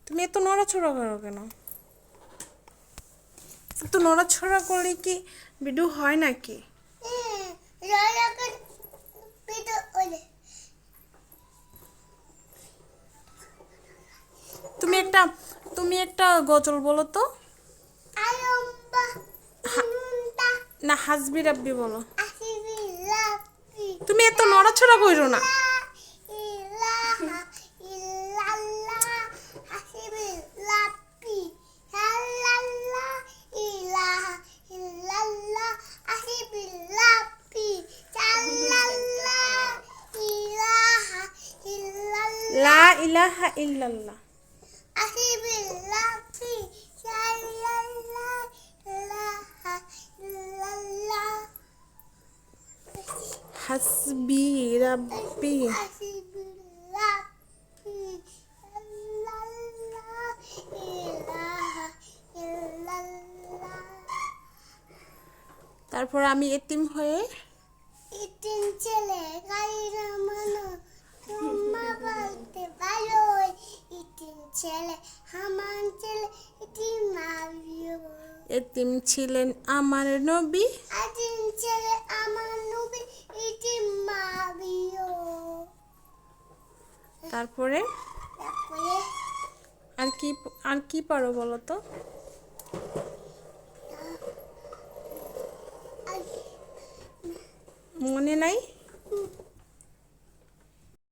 তুমি এত নড়াচড়া করো কেন? এত নড়াচড়া করলে কি ভিডিও হয় নাকি? তুমি একটা গজল বলো তো। না, হাসবি রাব্বি বলো। তুমি এত নড়াচড়া করো না। লা ইলাহা ইল্লাল্লাহ। হাসবি রাব্বি। তারপর আমি এতিম হয়ে ছেলে গাড়ির মানুষ তোমা বলতে ভালো ছেলে হামান ছেলে এতিম ছিলেন আমার নবী। ছেলে আমার নবী তারপরে আর কি পারো বলো তো? মনে নাই?